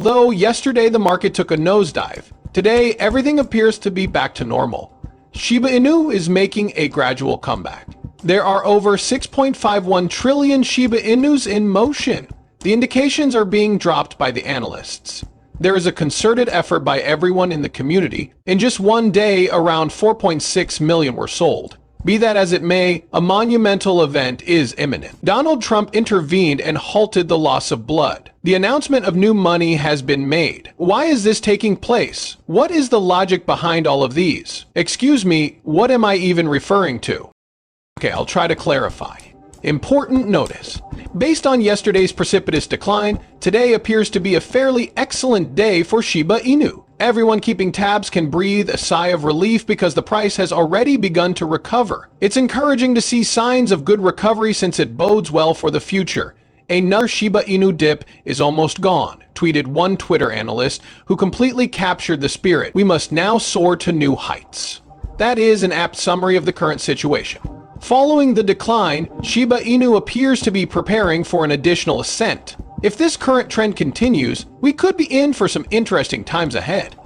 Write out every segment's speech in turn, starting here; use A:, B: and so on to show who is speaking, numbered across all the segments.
A: Although yesterday the market took a nosedive, today everything appears to be back to normal. Shiba Inu is making a gradual comeback. There are over 6.51 trillion Shiba Inus in motion. The indications are being dropped by the analysts. There is a concerted effort by everyone in the community. In just one day, around 4.6 million were sold. Be that as it may, a monumental event is imminent. Donald Trump intervened and halted the loss of blood. The announcement of new money has been made. Why is this taking place? What is the logic behind all of these? Excuse me, what am I even referring to? Okay, I'll try to clarify. Important notice. Based on yesterday's precipitous decline, today appears to be a fairly excellent day for Shiba Inu. Everyone keeping tabs can breathe a sigh of relief because the price has already begun to recover. It's encouraging to see signs of good recovery since it bodes well for the future. Another Shiba Inu dip is almost gone, tweeted one Twitter analyst who completely captured the spirit. We must now soar to new heights. That is an apt summary of the current situation. Following the decline, Shiba Inu appears to be preparing for an additional ascent. If this current trend continues, we could be in for some interesting times ahead.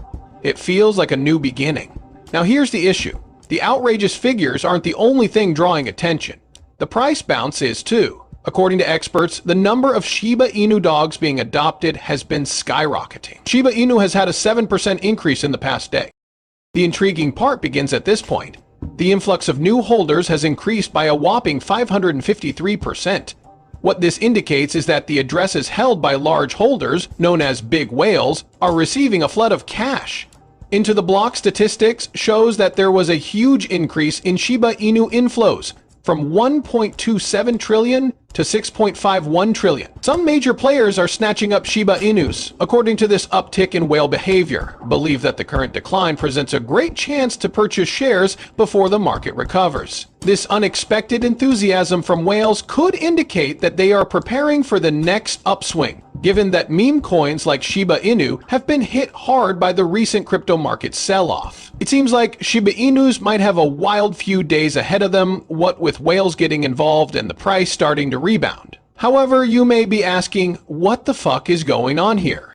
A: It feels like a new beginning. Now here's the issue. The outrageous figures aren't the only thing drawing attention. The price bounce is too. According to experts, the number of Shiba Inu dogs being adopted has been skyrocketing. Shiba Inu has had a 7% increase in the past day. The intriguing part begins at this point. The influx of new holders has increased by a whopping 553%. What this indicates is that the addresses held by large holders, known as big whales, are receiving a flood of cash. Into the block statistics shows that there was a huge increase in Shiba Inu inflows, from 1.27 trillion to 6.51 trillion. Some major players are snatching up Shiba Inus. According to this uptick in whale behavior, believe that the current decline presents a great chance to purchase shares before the market recovers. This unexpected enthusiasm from whales could indicate that they are preparing for the next upswing, given that meme coins like Shiba Inu have been hit hard by the recent crypto market sell-off. It seems like Shiba Inus might have a wild few days ahead of them, what with whales getting involved and the price starting to rebound. However, you may be asking, what the fuck is going on here?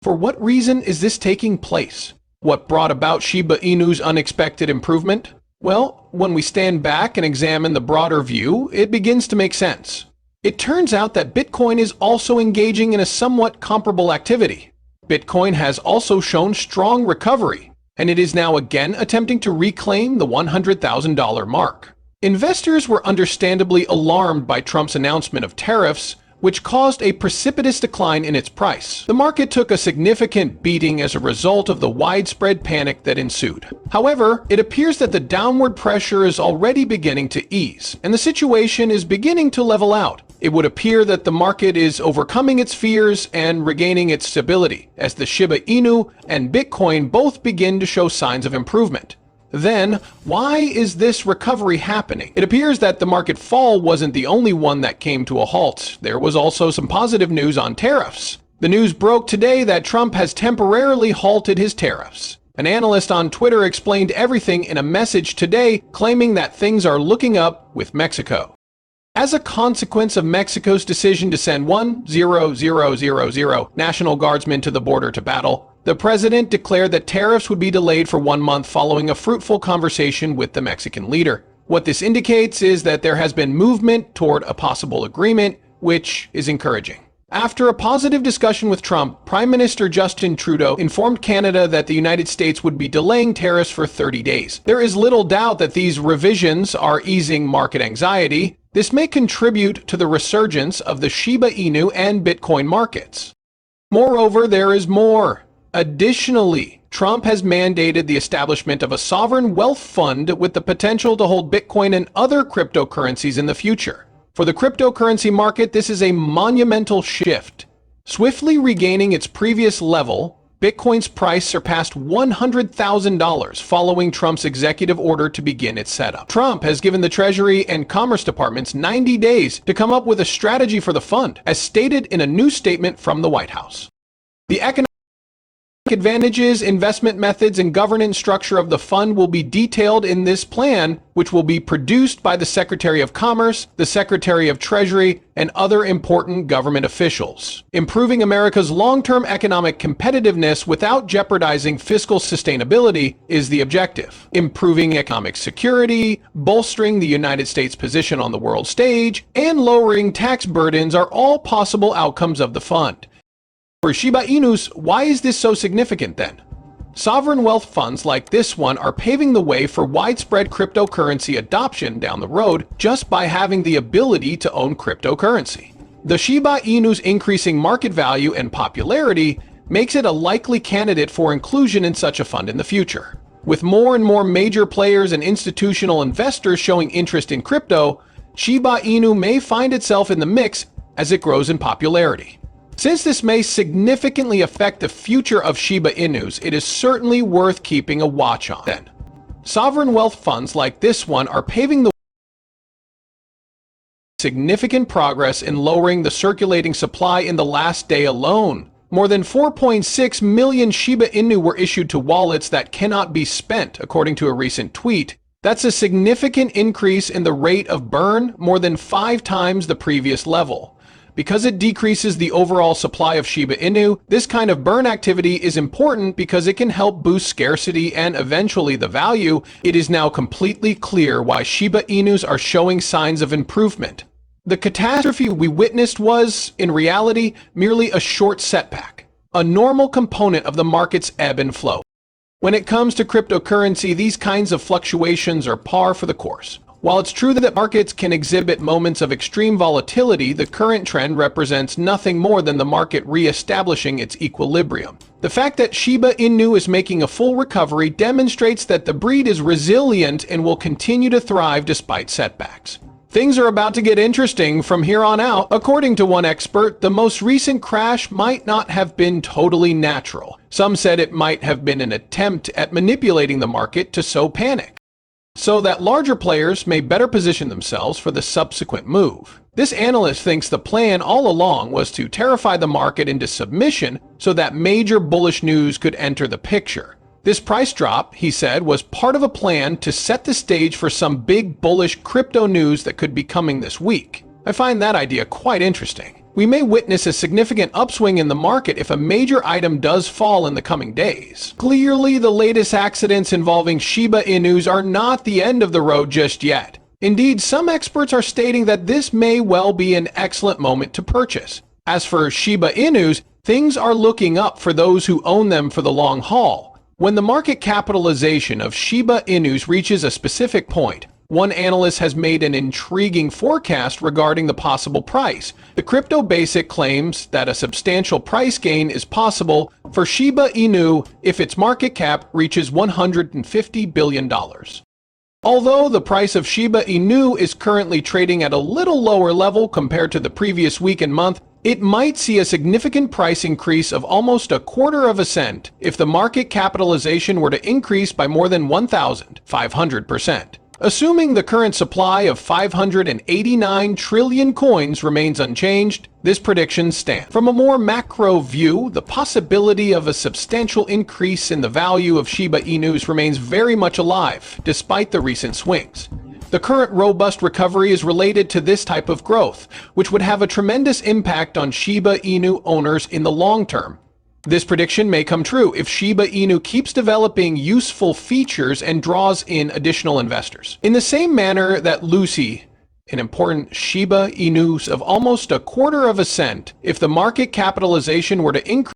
A: For what reason is this taking place? What brought about Shiba Inu's unexpected improvement? Well, when we stand back and examine the broader view, it begins to make sense. It turns out that Bitcoin is also engaging in a somewhat comparable activity. Bitcoin has also shown strong recovery, and it is now again attempting to reclaim the $100,000 mark. Investors were understandably alarmed by Trump's announcement of tariffs, which caused a precipitous decline in its price. The market took a significant beating as a result of the widespread panic that ensued. However, it appears that the downward pressure is already beginning to ease, and the situation is beginning to level out. It would appear that the market is overcoming its fears and regaining its stability, as the Shiba Inu and Bitcoin both begin to show signs of improvement. Then, why is this recovery happening? It appears that the market fall wasn't the only one that came to a halt. There was also some positive news on tariffs. The news broke today that Trump has temporarily halted his tariffs. An analyst on Twitter explained everything in a message today, claiming that things are looking up with Mexico. As a consequence of Mexico's decision to send 1,000 National Guardsmen to the border to battle, the president declared that tariffs would be delayed for 1 month following a fruitful conversation with the Mexican leader. What this indicates is that there has been movement toward a possible agreement, which is encouraging. After a positive discussion with Trump, Prime Minister Justin Trudeau informed Canada that the United States would be delaying tariffs for 30 days. There is little doubt that these revisions are easing market anxiety. This may contribute to the resurgence of the Shiba Inu and Bitcoin markets. Moreover, there is more. Additionally, Trump has mandated the establishment of a sovereign wealth fund with the potential to hold Bitcoin and other cryptocurrencies in the future. For the cryptocurrency market, this is a monumental shift. Swiftly regaining its previous level, Bitcoin's price surpassed $100,000 following Trump's executive order to begin its setup. Trump has given the Treasury and Commerce Departments 90 days to come up with a strategy for the fund, as stated in a new statement from the White House. The economic Advantages, investment methods, and governance structure of the fund will be detailed in this plan, which will be produced by the Secretary of Commerce, the Secretary of Treasury, and other important government officials. Improving America's long-term economic competitiveness without jeopardizing fiscal sustainability is the objective. Improving economic security, bolstering the United States' position on the world stage, and lowering tax burdens are all possible outcomes of the fund. For Shiba Inus, why is this so significant then? Sovereign wealth funds like this one are paving the way for widespread cryptocurrency adoption down the road just by having the ability to own cryptocurrency. The Shiba Inu's increasing market value and popularity makes it a likely candidate for inclusion in such a fund in the future. With more and more major players and institutional investors showing interest in crypto, Shiba Inu may find itself in the mix as it grows in popularity. Since this may significantly affect the future of Shiba Inus, it is certainly worth keeping a watch on. Then, sovereign wealth funds like this one are paving the way for significant progress in lowering the circulating supply in the last day alone. More than 4.6 million Shiba Inu were issued to wallets that cannot be spent, according to a recent tweet. That's a significant increase in the rate of burn, more than 5 times the previous level. Because it decreases the overall supply of Shiba Inu, this kind of burn activity is important because it can help boost scarcity and eventually the value. It is now completely clear why Shiba Inus are showing signs of improvement. The catastrophe we witnessed was, in reality, merely a short setback, a normal component of the market's ebb and flow. When it comes to cryptocurrency, these kinds of fluctuations are par for the course. While it's true that markets can exhibit moments of extreme volatility, the current trend represents nothing more than the market re-establishing its equilibrium. The fact that Shiba Inu is making a full recovery demonstrates that the breed is resilient and will continue to thrive despite setbacks. Things are about to get interesting from here on out. According to one expert, the most recent crash might not have been totally natural. Some said it might have been an attempt at manipulating the market to sow panic, so that larger players may better position themselves for the subsequent move. This analyst thinks the plan all along was to terrify the market into submission so that major bullish news could enter the picture. This price drop, he said, was part of a plan to set the stage for some big bullish crypto news that could be coming this week. I find that idea quite interesting. We may witness a significant upswing in the market if a major item does fall in the coming days. Clearly, the latest accidents involving Shiba Inus are not the end of the road just yet. Indeed, some experts are stating that this may well be an excellent moment to purchase. As for Shiba Inus, things are looking up for those who own them for the long haul. When the market capitalization of Shiba Inus reaches a specific point, one analyst has made an intriguing forecast regarding the possible price. The Crypto Basic claims that a substantial price gain is possible for Shiba Inu if its market cap reaches $150 billion. Although the price of Shiba Inu is currently trading at a little lower level compared to the previous week and month, it might see a significant price increase of almost a quarter of a cent if the market capitalization were to increase by more than 1,500%. Assuming the current supply of 589 trillion coins remains unchanged, this prediction stands. From a more macro view, the possibility of a substantial increase in the value of Shiba Inus remains very much alive, despite the recent swings. The current robust recovery is related to this type of growth, which would have a tremendous impact on Shiba Inu owners in the long term. This prediction may come true if Shiba Inu keeps developing useful features and draws in additional investors. In the same manner that Lucy, an important Shiba Inus of almost a quarter of a cent, if the market capitalization were to increase